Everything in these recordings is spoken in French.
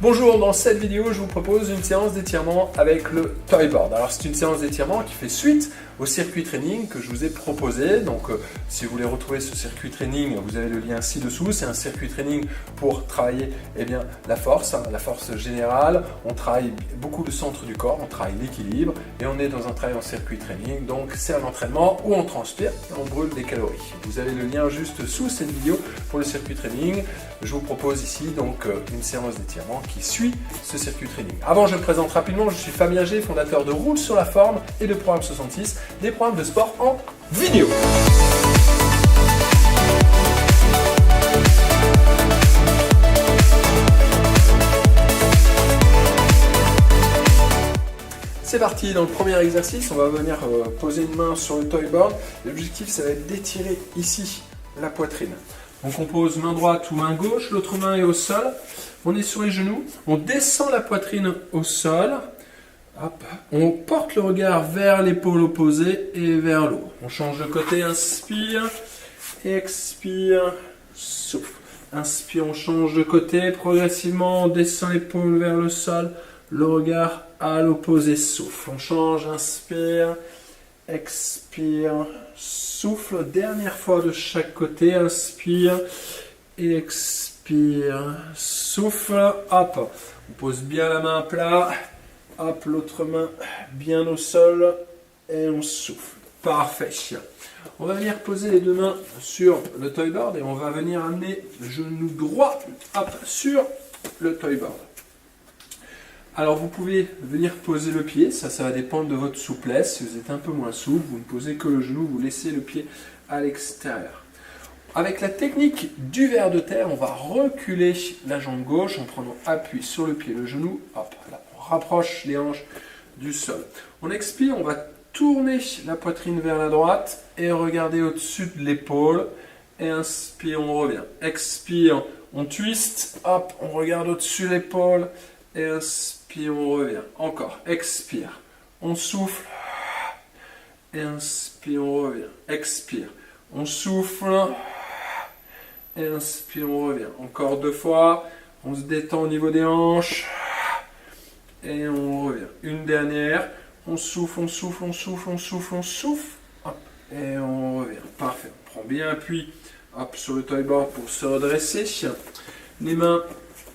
Bonjour, dans cette vidéo, je vous propose une séance d'étirement avec le toy board. Alors c'est une séance d'étirement qui fait suite au circuit training que je vous ai proposé. Donc si vous voulez retrouver ce circuit training, vous avez le lien ci-dessous. C'est un circuit training pour travailler la force générale. On travaille beaucoup le centre du corps, on travaille l'équilibre et on est dans un travail en circuit training. Donc c'est un entraînement où on transpire et on brûle des calories. Vous avez le lien juste sous cette vidéo pour le circuit training. Je vous propose ici donc une séance d'étirement qui suit ce circuit training. Avant, je me présente rapidement, je suis Fabien G, fondateur de Roule sur la forme et de Programme 66, des programmes de sport en vidéo. C'est parti, dans le premier exercice, on va venir poser une main sur le toy board. L'objectif, ça va être d'étirer ici la poitrine. Donc on pose main droite ou main gauche, l'autre main est au sol, on est sur les genoux, on descend la poitrine au sol, hop, on porte le regard vers l'épaule opposée et vers le haut. On change de côté, inspire, expire, souffle. Inspire, on change de côté, progressivement on descend l'épaule vers le sol, le regard à l'opposé, souffle. On change, inspire, expire, souffle, dernière fois de chaque côté, inspire, expire, souffle, hop, on pose bien la main à plat, hop, l'autre main bien au sol, et on souffle, parfait. On va venir poser les deux mains sur le toy board et on va venir amener le genou droit, hop, sur le toy board. Alors vous pouvez venir poser le pied, ça va dépendre de votre souplesse. Si vous êtes un peu moins souple, vous ne posez que le genou, vous laissez le pied à l'extérieur. Avec la technique du ver de terre, on va reculer la jambe gauche en prenant appui sur le pied, le genou, hop, là, on rapproche les hanches du sol. On expire, on va tourner la poitrine vers la droite et regarder au-dessus de l'épaule. Et inspire, on revient. Expire, on twist, hop, on regarde au-dessus de l'épaule. Et inspire, on revient. Encore. Expire. On souffle. Et inspire, on revient. Expire. On souffle. Et inspire, on revient. Encore deux fois. On se détend au niveau des hanches. Et on revient. Une dernière. On souffle, on souffle, on souffle, on souffle, on souffle. Hop. Et on revient. Parfait. On prend bien appui hop, sur le toy board pour se redresser. Les mains.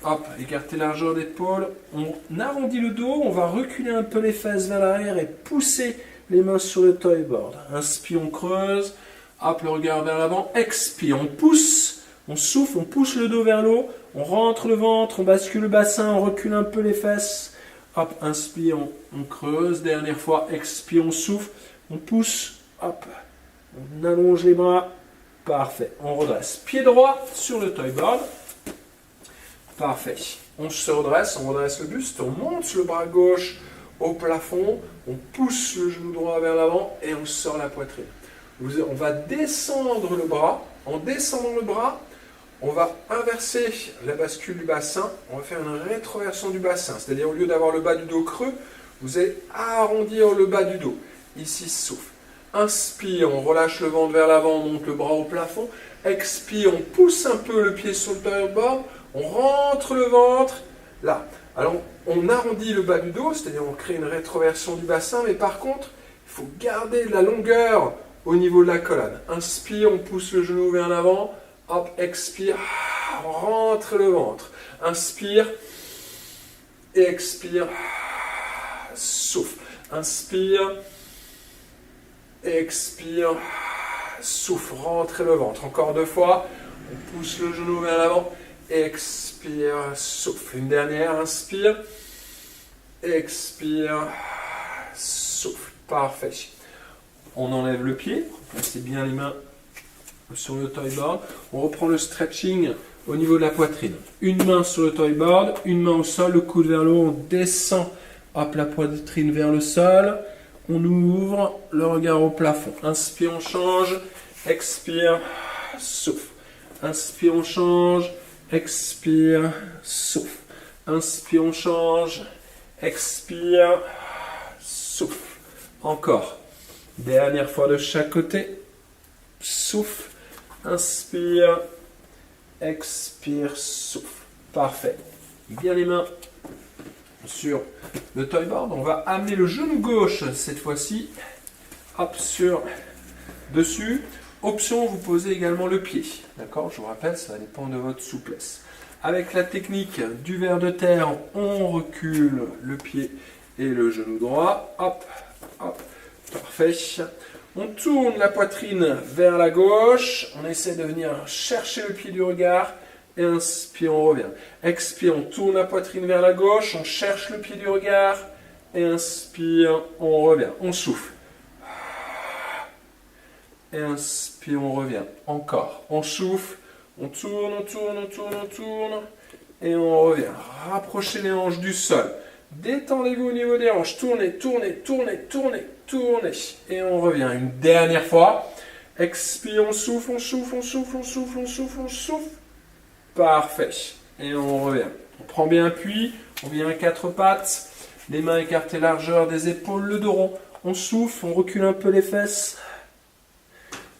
Hop, écartez largeur d'épaule, on arrondit le dos, on va reculer un peu les fesses vers l'arrière et pousser les mains sur le toy board. Inspire, on creuse, hop, le regard vers l'avant, expire, on pousse, on souffle, on pousse le dos vers le haut, on rentre le ventre, on bascule le bassin, on recule un peu les fesses. Hop, inspire, on creuse, dernière fois, expire, on souffle, on pousse, hop, on allonge les bras, parfait, on redresse. Pied droit sur le toy board. Parfait. On se redresse, on redresse le buste, on monte le bras gauche au plafond, on pousse le genou droit vers l'avant et on sort la poitrine. On va descendre le bras. En descendant le bras, on va inverser la bascule du bassin. On va faire une rétroversion du bassin. C'est-à-dire au lieu d'avoir le bas du dos creux, vous allez arrondir le bas du dos. Ici, souffle. Inspire, on relâche le ventre vers l'avant, on monte le bras au plafond. Expire, on pousse un peu le pied sur le toy board. On rentre le ventre, là. Alors, on arrondit le bas du dos, c'est-à-dire on crée une rétroversion du bassin, mais par contre, il faut garder de la longueur au niveau de la colonne. Inspire, on pousse le genou vers l'avant, hop, expire, on rentre le ventre. Inspire, et expire, souffle. Inspire, et expire, souffle, rentre le ventre. Encore deux fois, on pousse le genou vers l'avant. Expire, souffle. Une dernière, inspire, expire, souffle. Parfait. On enlève le pied, placez bien les mains sur le toy board. On reprend le stretching au niveau de la poitrine. Une main sur le toy board, une main au sol, le coude vers le haut, on descend, hop, la poitrine vers le sol. On ouvre le regard au plafond. Inspire, on change, expire, souffle. Inspire, on change. Expire, souffle. Inspire, on change. Expire, souffle. Encore. Dernière fois de chaque côté. Souffle. Inspire. Expire, souffle. Parfait. bien les mains sur le toy board. On va amener le genou gauche cette fois-ci. Hop, sur dessus. Option, vous posez également le pied. D'accord? Je vous rappelle, ça va dépendre de votre souplesse. Avec la technique du ver de terre, on recule le pied et le genou droit. Hop, hop, parfait. On tourne la poitrine vers la gauche. On essaie de venir chercher le pied du regard. Et inspire, on revient. Expire, on tourne la poitrine vers la gauche. On cherche le pied du regard. Et inspire, on revient. On souffle. Et inspire, on revient. Encore. On souffle. On tourne, on tourne, on tourne, on tourne. Et on revient. Rapprochez les hanches du sol. Détendez-vous au niveau des hanches. Tournez, tournez, tournez, tournez, tournez. Et on revient. Une dernière fois. Expire, on souffle, on souffle, on souffle, on souffle, on souffle, on souffle. Parfait. Et on revient. On prend bien appui. On vient à quatre pattes. Les mains écartées largeur des épaules, le dos rond. On souffle, on recule un peu les fesses.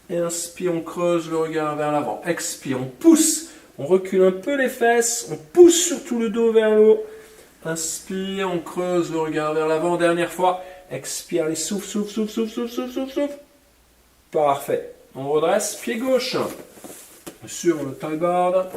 Et inspire, on creuse le regard vers l'avant. Expire, on pousse. On recule un peu les fesses. On pousse surtout le dos vers le haut. Inspire, on creuse le regard vers l'avant. Dernière fois. Expire, les souffle, souffle, souffle, souffle, souffle, souffle, souffle, souffle. Parfait. On redresse. Pied gauche sur le toy board.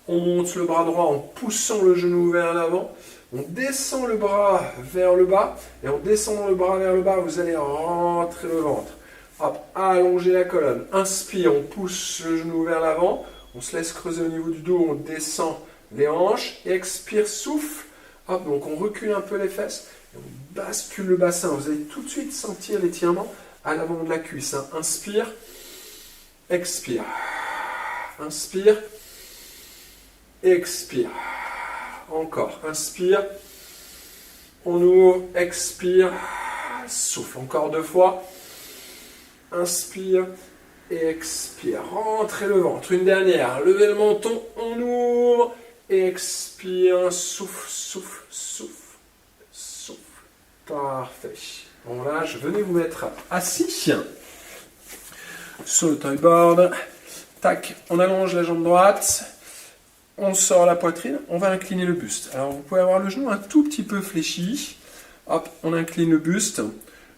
On monte le bras droit en poussant le genou vers l'avant. On descend le bras vers le bas. Et en descendant le bras vers le bas, vous allez rentrer le ventre. Hop, allongez la colonne. Inspire, on pousse le genou vers l'avant. On se laisse creuser au niveau du dos. On descend les hanches. Et expire, souffle. Hop, donc on recule un peu les fesses. Et on bascule le bassin. Vous allez tout de suite sentir l'étirement à l'avant de la cuisse. Inspire. Expire. Inspire. Expire. Encore. Inspire. On ouvre. Expire. Souffle. Encore deux fois. Inspire. Et expire. Rentrez le ventre. Une dernière. Levez le menton. On ouvre. Et expire. Souffle, souffle, souffle, souffle. Parfait. Bon, là, venez vous mettre assis sur le toy board. Tac. On allonge la jambe droite. On sort la poitrine, on va incliner le buste. Alors vous pouvez avoir le genou un tout petit peu fléchi. Hop, on incline le buste.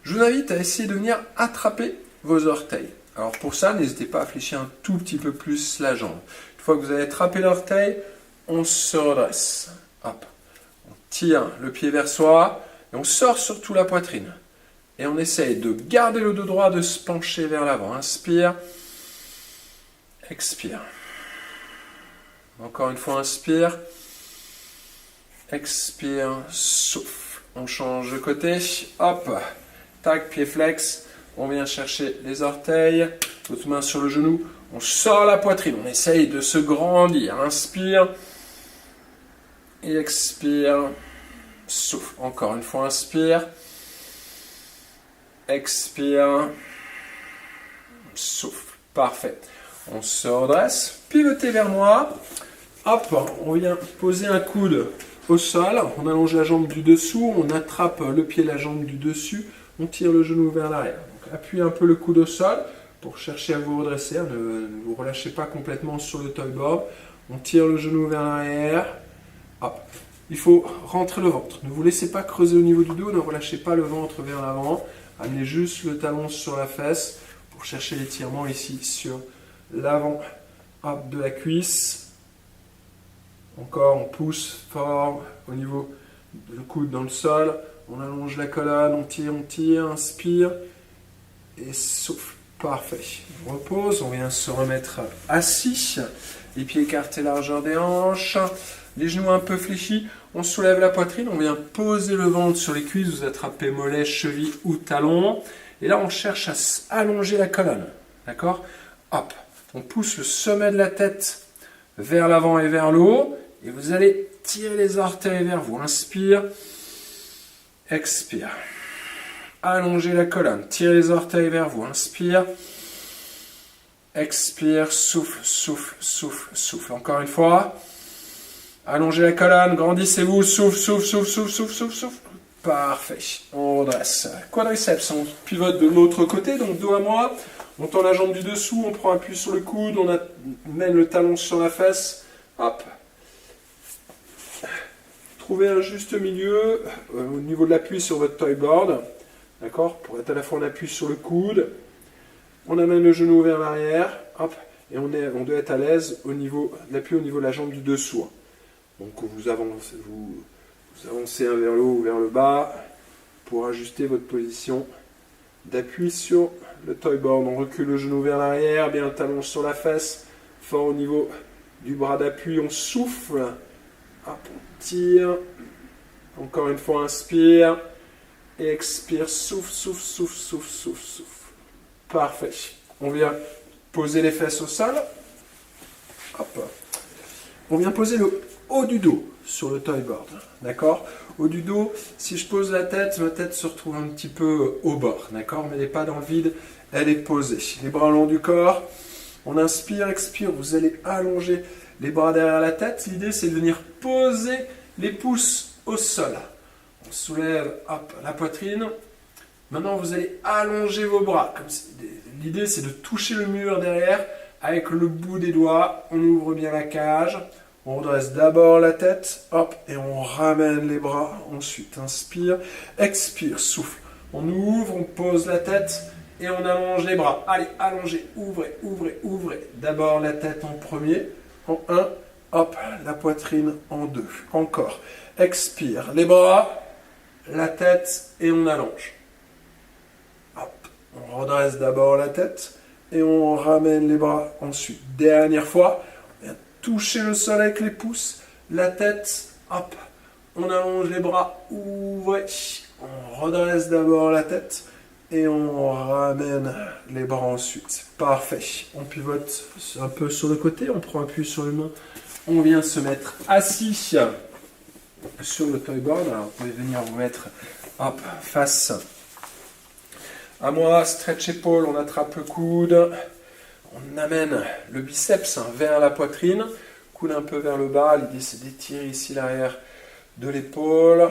Je vous invite à essayer de venir attraper vos orteils. Alors pour ça, n'hésitez pas à fléchir un tout petit peu plus la jambe. Une fois que vous avez attrapé l'orteil, on se redresse. Hop, on tire le pied vers soi et on sort surtout la poitrine. Et on essaye de garder le dos droit, de se pencher vers l'avant. Inspire, expire. Encore une fois, inspire, expire, souffle. On change de côté, hop, tac, pied flex. On vient chercher les orteils, l'autre main sur le genou. On sort la poitrine, on essaye de se grandir. Inspire et expire, souffle. Encore une fois, inspire, expire, souffle. Parfait. On se redresse, pivotez vers moi. Hop, on vient poser un coude au sol. On allonge la jambe du dessous. On attrape le pied de la jambe du dessus. On tire le genou vers l'arrière. Donc, appuyez un peu le coude au sol pour chercher à vous redresser. Ne vous relâchez pas complètement sur le toy board. On tire le genou vers l'arrière. Hop. Il faut rentrer le ventre. Ne vous laissez pas creuser au niveau du dos. Ne relâchez pas le ventre vers l'avant. Amenez juste le talon sur la fesse pour chercher l'étirement ici sur l'avant de la cuisse. Encore, on pousse fort au niveau du coude dans le sol. On allonge la colonne, on tire, inspire et souffle. Parfait. On repose, on vient se remettre assis. Les pieds écartés largeur des hanches. Les genoux un peu fléchis. On soulève la poitrine, on vient poser le ventre sur les cuisses. Vous attrapez mollet, cheville ou talon. Et là, on cherche à allonger la colonne. D'accord? Hop. On pousse le sommet de la tête vers l'avant et vers le haut. Et vous allez tirer les orteils vers vous. Inspire. Expire. Allongez la colonne. Tirez les orteils vers vous. Inspire. Expire. Souffle, souffle, souffle, souffle. Encore une fois. Allongez la colonne. Grandissez-vous. Souffle, souffle, souffle, souffle, souffle, souffle, souffle. Parfait. On redresse. Quadriceps. On pivote de l'autre côté. Donc dos à moi. On tend la jambe du dessous. On prend appui sur le coude. On amène le talon sur la fesse. Hop. trouver un juste milieu au niveau de l'appui sur votre toy board. D'accord? Pour être à la fois on appuie sur le coude, on amène le genou vers l'arrière, hop, et on doit être à l'aise au niveau de l'appui au niveau de la jambe du dessous. Donc vous avancez vers le haut ou vers le bas pour ajuster votre position d'appui sur le toy board. On recule le genou vers l'arrière, bien le talon sur la fesse, fort au niveau du bras d'appui, on souffle, hop, on tire, encore une fois inspire, et expire, souffle, souffle, souffle, souffle, souffle, souffle. Parfait. On vient poser les fesses au sol. Hop. On vient poser le haut du dos sur le toy board. D'accord? Haut du dos, si je pose la tête, ma tête se retrouve un petit peu au bord. D'accord? Mais elle n'est pas dans le vide, elle est posée. Les bras le long du corps. On inspire, expire. Vous allez allonger les bras derrière la tête. L'idée, c'est de venir poser les pouces au sol. On soulève, hop, la poitrine. Maintenant, vous allez allonger vos bras. L'idée, c'est de toucher le mur derrière avec le bout des doigts. On ouvre bien la cage. On redresse d'abord la tête, hop, et on ramène les bras. Ensuite, inspire, expire, souffle. On ouvre, on pose la tête et on allonge les bras. Allez, allongez, ouvrez, ouvrez, ouvrez. D'abord la tête en premier, en 1, hop, la poitrine en 2. Encore. Expire, les bras, la tête et on allonge. Hop, on redresse d'abord la tête et on ramène les bras ensuite. Dernière fois. Toucher le sol avec les pouces, la tête, hop, on allonge les bras, ouvrez, on redresse d'abord la tête et on ramène les bras ensuite. Parfait. On pivote un peu sur le côté, on prend appui sur les mains, on vient se mettre assis sur le toy board. Alors vous pouvez venir vous mettre, hop, face à moi, stretch épaule, on attrape le coude. On amène le biceps vers la poitrine, coude un peu vers le bas. L'idée c'est d'étirer ici l'arrière de l'épaule.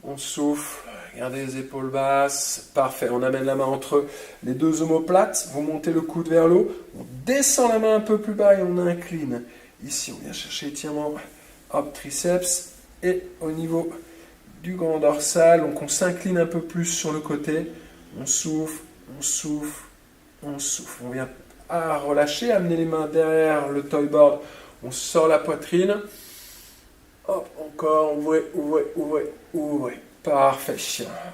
On souffle, gardez les épaules basses. Parfait, on amène la main entre les deux omoplates. Vous montez le coude vers le haut. On descend la main un peu plus bas et on incline. Ici on vient chercher étirement, hop, triceps. Et au niveau du grand dorsal, donc on s'incline un peu plus sur le côté. On souffle. On souffle, on souffle. On vient à relâcher, amener les mains derrière le toy board. On sort la poitrine. Hop, encore, ouvrez, ouvrez, ouvrez, ouvrez. Parfait.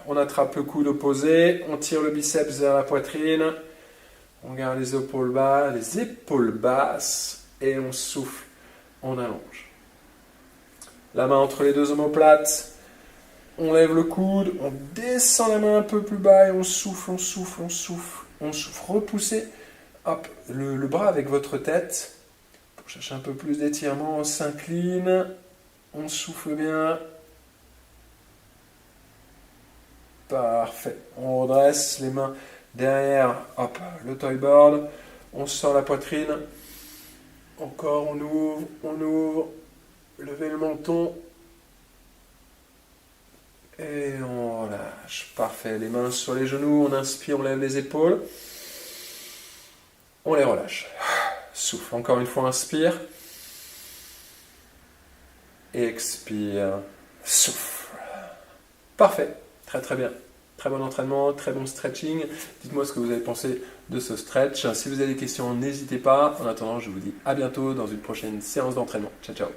On attrape le coude opposé. On tire le biceps vers la poitrine. On garde les épaules basses. Et on souffle, on allonge. La main entre les deux omoplates. On lève le coude, on descend la main un peu plus bas et on souffle, on souffle, on souffle, on souffle. Repoussez, hop, le bras avec votre tête. Pour chercher un peu plus d'étirement, on s'incline, on souffle bien. Parfait. On redresse les mains derrière, hop, le toy board. On sort la poitrine. Encore, on ouvre. Levez le menton. Et on relâche. Parfait. Les mains sur les genoux. On inspire, on lève les épaules. On les relâche. Souffle. Encore une fois, inspire. Et expire. Souffle. Parfait. Très très bien. Très bon entraînement, très bon stretching. Dites-moi ce que vous avez pensé de ce stretch. Si vous avez des questions, n'hésitez pas. En attendant, je vous dis à bientôt dans une prochaine séance d'entraînement. Ciao, ciao.